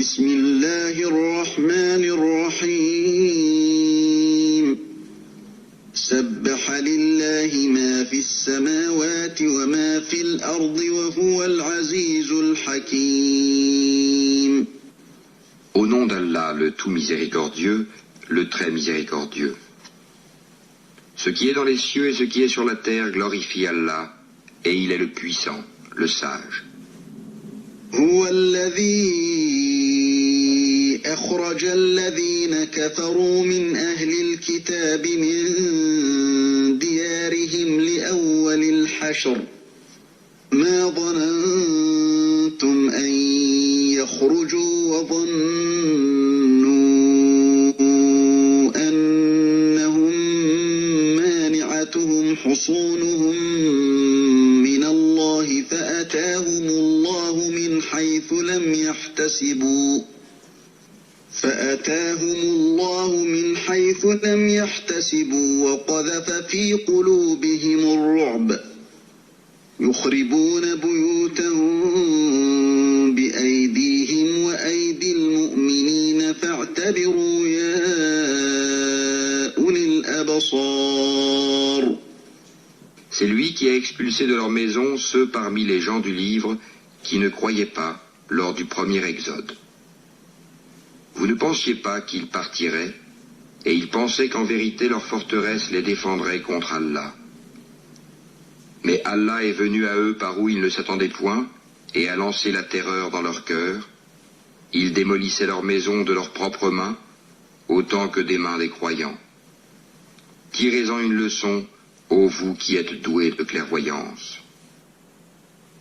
بسم الله الرحمن الرحيم سبح لله ما في السماوات وما في الأرض وهو العزيز الحكيم. Au nom d'Allah, le tout miséricordieux, le très miséricordieux. Ce qui est dans les cieux et ce qui est sur la terre glorifie Allah, et il est le puissant, le sage. هو الذي أخرج الذين كفروا من أهل الكتاب من ديارهم لأول الحشر ما ظننتم أن يخرجوا وظنوا أنهم مانعتهم حصونهم من الله فأتاهم الله من حيث لم يحتسبوا وقذف في قلوبهم الرعب يخربون بيوتهم بأيديهم وأيدي المؤمنين فاعتبروا يا أولي الأبصار. C'est lui qui a expulsé de leur maison ceux parmi les gens du livre qui ne croyaient pas lors du premier exode. Vous ne pensiez pas qu'ils partiraient, et ils pensaient qu'en vérité leur forteresse les défendrait contre Allah. Mais Allah est venu à eux par où ils ne s'attendaient point, et a lancé la terreur dans leur cœur. Ils démolissaient leurs maisons de leurs propres mains, autant que des mains des croyants. Tirez-en une leçon, ô vous qui êtes doués de clairvoyance.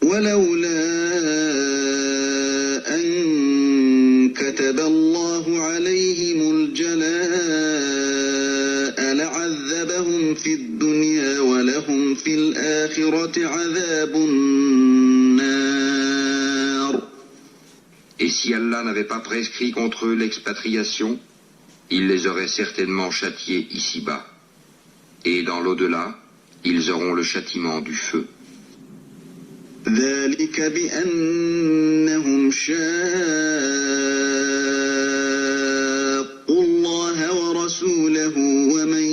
ولولا أن كتب الله عليهم الجلاء لعذبهم في الدنيا ولهم في الآخرة عذاب النار. Et si Allah n'avait pas prescrit contre eux l'expatriation, il les aurait certainement châtiés ici-bas. Et dans l'au-delà, ils auront le châtiment du feu. ذلك بأنهم شاقوا الله ورسوله ومن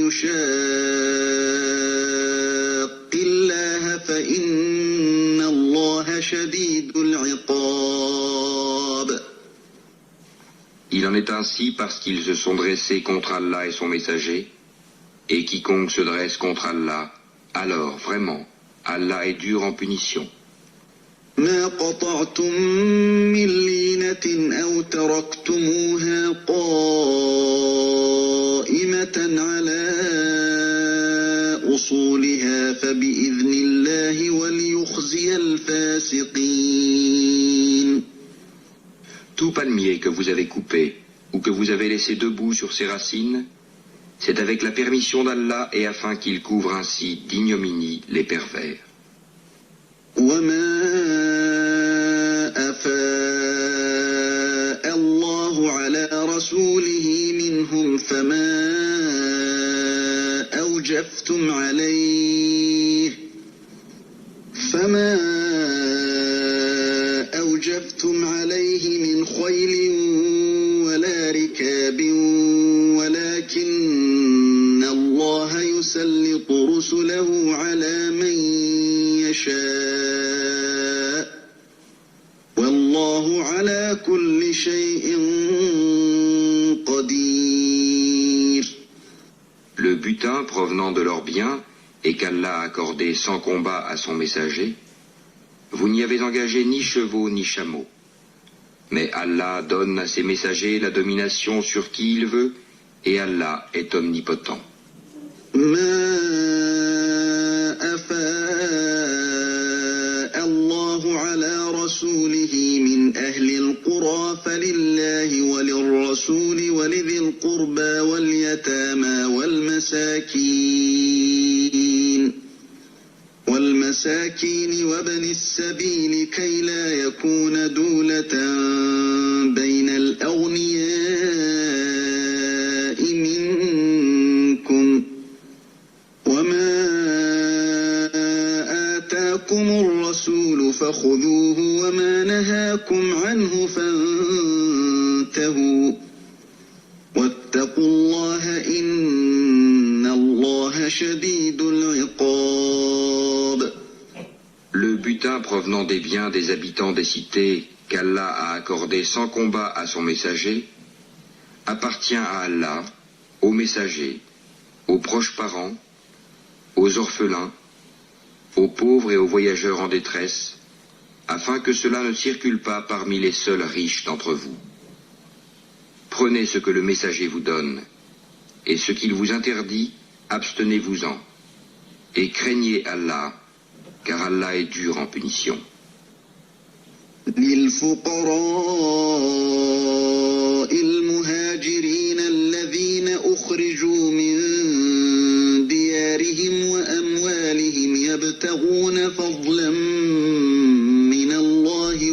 يشاق الله فإن الله شديد العقاب. Il en est ainsi parce qu'ils se sont dressés contre Allah et son messager, et quiconque se dresse contre Allah, alors vraiment, Allah est dur en punition. ما قطعتم من لينة أو تركتموها قائمة على أصولها فبإذن الله وليخزي الفاسقين. Tout palmier que vous avez coupé, ou que vous avez laissé debout sur ses racines, c'est avec la permission d'Allah et afin qu'il couvre ainsi d'ignominie les pervers. وما أفاء الله على رسوله منهم فما أوجفتم عليه من خيل ولا ركاب ولكن الله يسلط رسله على من يشاء والله على كل شيء قدير. Le butin provenant de leurs biens et qu'Allah a accordé sans combat à son messager, vous n'y avez engagé ni chevaux ni chameaux. Mais Allah donne à ses messagers la domination sur qui il veut, et Allah est omnipotent. ما أفاء الله على رسوله من أهل القرى فلله وللرسول ولذي القربى واليتامى والمساكين وابن السبيل كي لا يكون دولة بين الأغنياء منكم وما آتاكم الرسول فخذوه وما نهاكم عنه فانتهوا واتقوا الله إن الله شديد العقاب. Le butin provenant des biens des habitants des cités qu'Allah a accordé sans combat à son messager appartient à Allah, aux messagers, aux proches parents, aux orphelins, aux pauvres et aux voyageurs en détresse, afin que cela ne circule pas parmi les seuls riches d'entre vous. Prenez ce que le messager vous donne, et ce qu'il vous interdit, abstenez-vous-en, et craignez Allah, car Allah est dur en punition. للفقراء المهاجرين الذين أخرجوا من ديارهم وأموالهم يبتغون فضلا من الله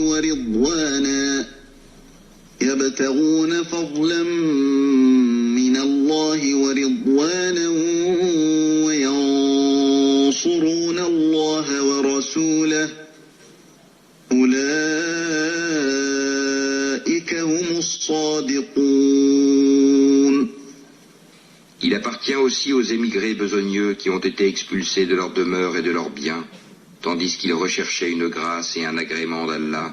ورضوانا وينصرون الله ورسوله أولئك هم الصادقون. Il appartient aussi aux émigrés besogneux qui ont été expulsés de leur demeure et de leurs biens, tandis qu'ils recherchaient une grâce et un agrément d'Allah,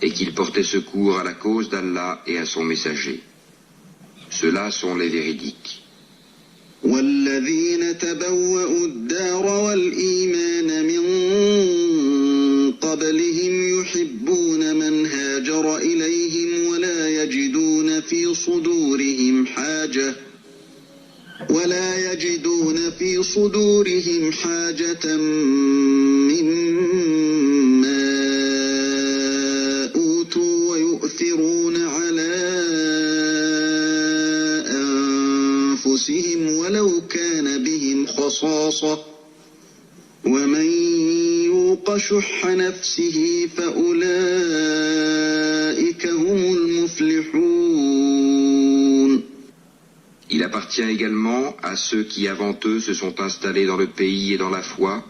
et qu'ils portaient secours à la cause d'Allah et à son messager. Ceux-là sont les véridiques. والذين تبوأوا الدار والإيمان من قبلهم يحبون من هاجر إليهم ولا يجدون في صدورهم حاجة مما أوتوا ويؤثرون على أنفسهم ولو كان بهم خصاصة ومن يوق شح نفسه فأولئك هم المفلحون. Il appartient également à ceux qui avant eux se sont installés dans le pays et dans la foi,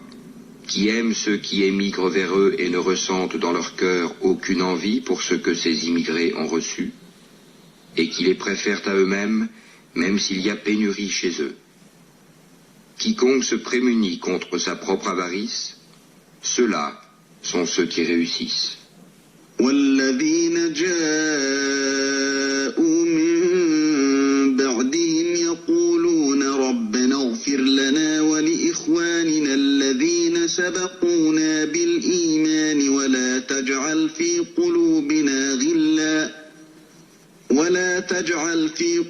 qui aiment ceux qui émigrent vers eux et ne ressentent dans leur cœur aucune envie pour ce que ces immigrés ont reçu, et qui les préfèrent à eux-mêmes, même s'il y a pénurie chez eux. Quiconque se prémunit contre sa propre avarice, ceux-là sont ceux qui réussissent. والذين جاءوا من بعدهم يقولون ربنا اغفر لنا ولإخواننا الذين سبقونا بالإيمان ولا تجعل في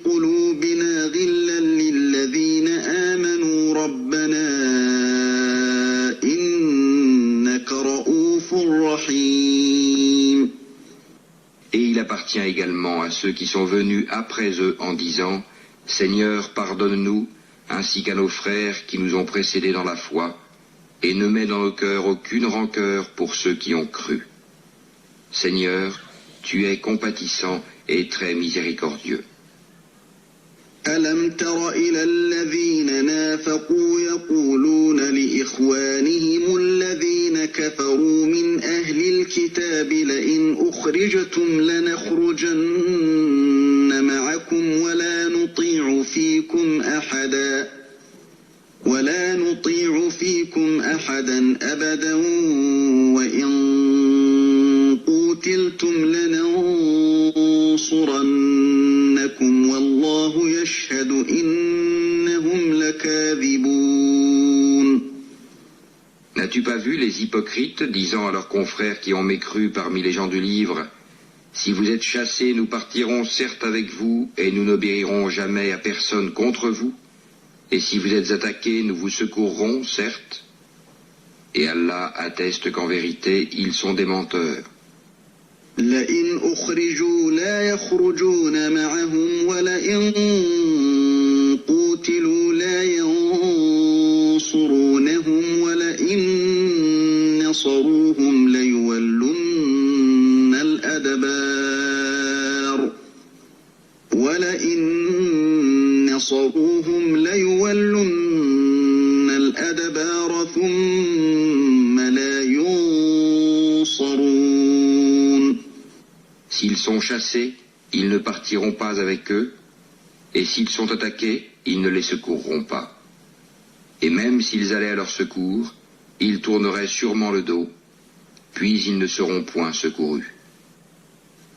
قلوبنا غلا للذين آمنوا ربنا إنك رؤوف رحيم. Et il appartient également à ceux qui sont venus après eux en disant « Seigneur, pardonne-nous, ainsi qu'à nos frères qui nous ont précédés dans la foi, et ne mets dans nos cœurs aucune rancœur pour ceux qui ont cru. Seigneur, tu es compatissant et très miséricordieux. » ألم تر إلى الذين نافقوا يقولون لإخوانهم الذين كفروا من أهل الكتاب لئن أخرجتم لنخرجن معكم ولا نطيع فيكم أحدا أبدا وإن قوتلتم لننصرنكم والله يشهد إنهم لكاذبون. N'as-tu pas vu les hypocrites disant à leurs confrères qui ont mécru parmi les gens du livre « Si vous êtes chassés, nous partirons certes avec vous et nous n'obéirons jamais à personne contre vous. Et si vous êtes attaqués, nous vous secourrons, certes. » Et Allah atteste qu'en vérité, ils sont des menteurs. لئن أخرجوا لا يخرجون معهم ولئن قوتلوا لا ينصرونهم ولئن نصروهم ليولن الأدبار ثم لا ينصرون. S'ils sont chassés, ils ne partiront pas avec eux, et s'ils sont attaqués, ils ne les secourront pas. Et même s'ils allaient à leur secours, ils tourneraient sûrement le dos, puis ils ne seront point secourus.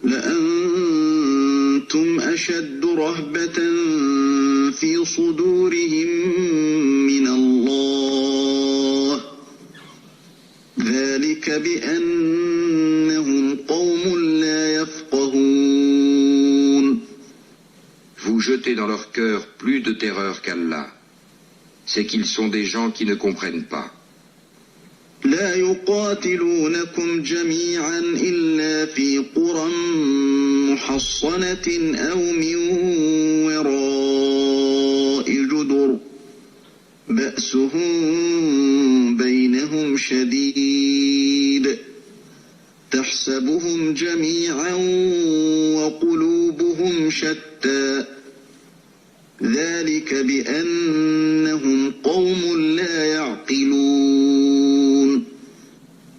لأنتم أشد رهبة في صدورهم من الله ذلك بأنهم قوم لا يفقهون. Vous jetez dans leur cœur plus de terreur qu'Allah. C'est qu'ils sont des gens qui ne comprennent pas. لا يقاتلونكم جميعا إلا في قرى محصنة أو من وراء جدر بأسهم بينهم شديد تحسبهم جميعا وقلوبهم شتى ذلك بأنهم قوم لا يعقلون.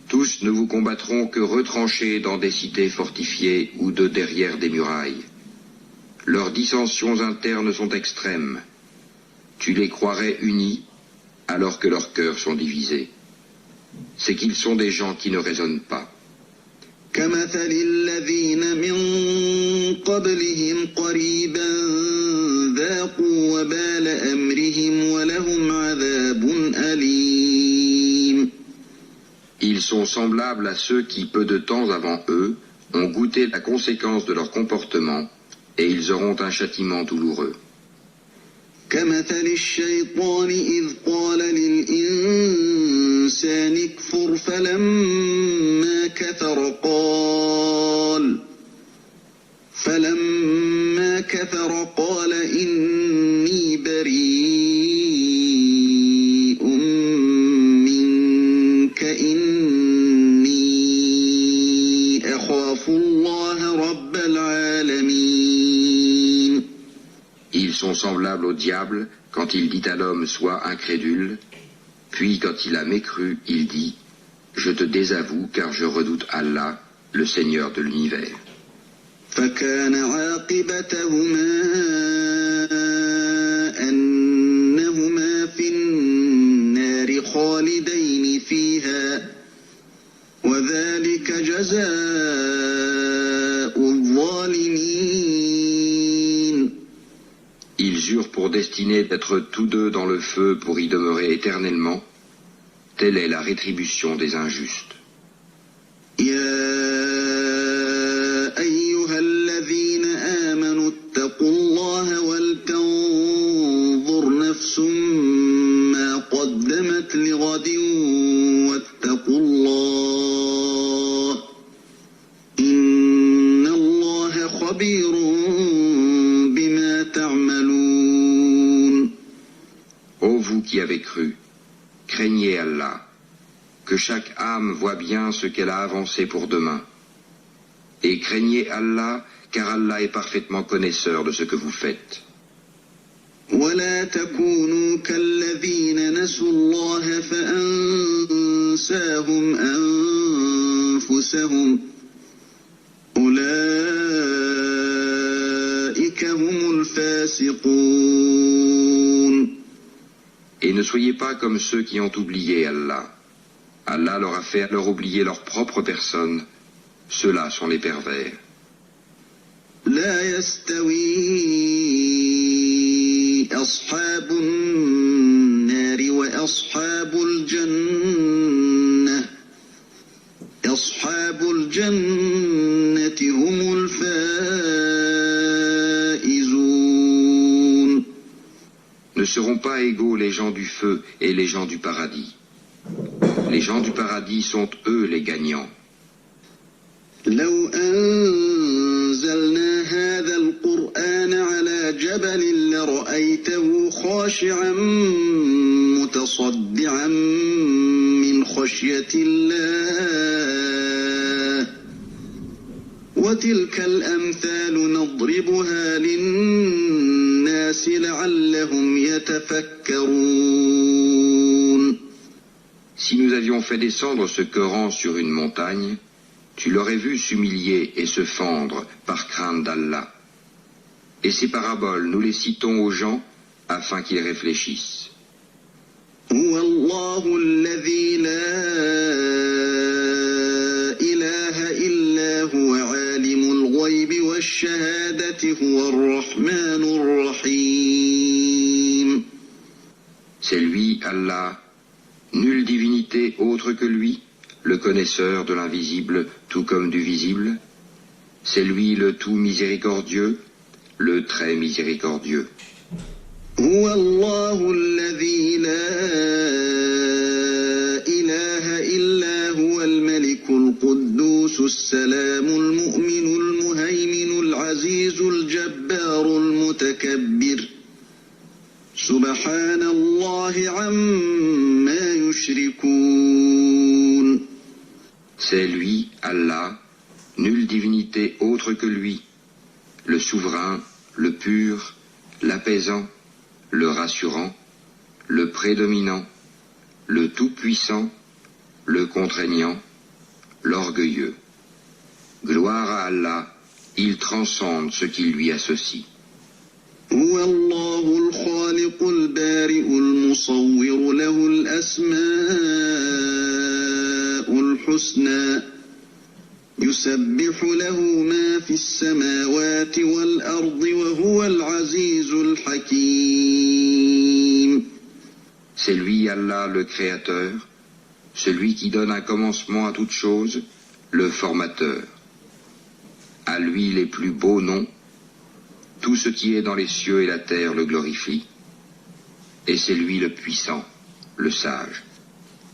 Tous ne vous combattront que retranchés dans des cités fortifiées ou de derrière des murailles. Leurs dissensions internes sont extrêmes. Tu les croirais unis alors que leurs cœurs sont divisés. C'est qu'ils sont des gens qui ne raisonnent pas. كمثل الذين من قبلهم قريبا ذاقوا وبال أمرهم ولهم عذاب أليم. Ils sont semblables à ceux qui, peu de temps avant eux, ont goûté la conséquence de leur comportement, et ils auront un châtiment douloureux. كمثل الشيطان إذ قال للإنسان اكفر فلما كفر قال إني بريء منك إني أخاف الله رب العالمين. Ils sont semblables au diable quand il dit à l'homme « Sois incrédule », puis quand il a mécru, il dit « Je te désavoue car je redoute Allah, le Seigneur de l'univers. » فكان عاقبتهما أنهما في النار خالدين فيها وذلك جزاء الظالمين. Ils eurent pour destinée d'être tous deux dans le feu pour y demeurer éternellement. Telle est la rétribution des injustes. أيها الذين آمنوا اتقوا الله ولتنظر نفس ما قدمت لغد واتقوا الله إن الله خبير بما تعملون. Ô vous qui avez cru, craignez Allah, que chaque âme voit bien ce qu'elle a avancé pour demain. Et craignez Allah, car Allah est parfaitement connaisseur de ce que vous faites. ولا تكونوا كالذين نسوا الله فأنساهم أنفسهم أولئك هم الفاسقون. Et ne soyez pas comme ceux qui ont oublié Allah. Allah leur a fait leur oublier leur propre personne. Ceux-là sont les pervers. لا يستوي أصحاب النار وأصحاب الجنة أصحاب الجنة هم الفائزون. Ne seront pas égaux les gens du feu et les gens du paradis. Les gens du paradis sont eux les gagnants. لو أنزلنا هذا القرآن على جبل لرأيته خاشعا متصدعا من خشية الله وتلك الأمثال نضربها للناس لعلهم يتفكرون. Si nous avions fait descendre ce Coran sur une montagne, tu l'aurais vu s'humilier et se fendre par crainte d'Allah. Et ces paraboles, nous les citons aux gens afin qu'ils réfléchissent. هو الله الذي لا إله إلا هو عالم الغيب والشهادة هو الرحمن الرحيم. C'est lui, Allah, nulle divinité autre que lui, le connaisseur de l'invisible tout comme du visible. C'est lui le tout miséricordieux, le très miséricordieux. هو الله الذي لا إله إلا هو الملك القدوس السلام المؤمن المهيمن العزيز الجبار المتكبر سبحان الله عما يشركون. C'est lui, Allah, nulle divinité autre que lui, le souverain, le pur, l'apaisant, le rassurant, le prédominant, le tout-puissant, le contraignant, l'orgueilleux. Gloire à Allah, il transcende ce qui lui associe. هو الله الخالق البارئ المصور له الأسماء الحسنى يسبح له ما في السماوات والأرض وهو العزيز الحكيم. C'est lui, Allah, le Créateur, celui qui donne un commencement à toute chose, le Formateur. À lui les plus beaux noms, tout ce qui est dans les cieux et la terre le glorifie. Et c'est lui le puissant, le sage.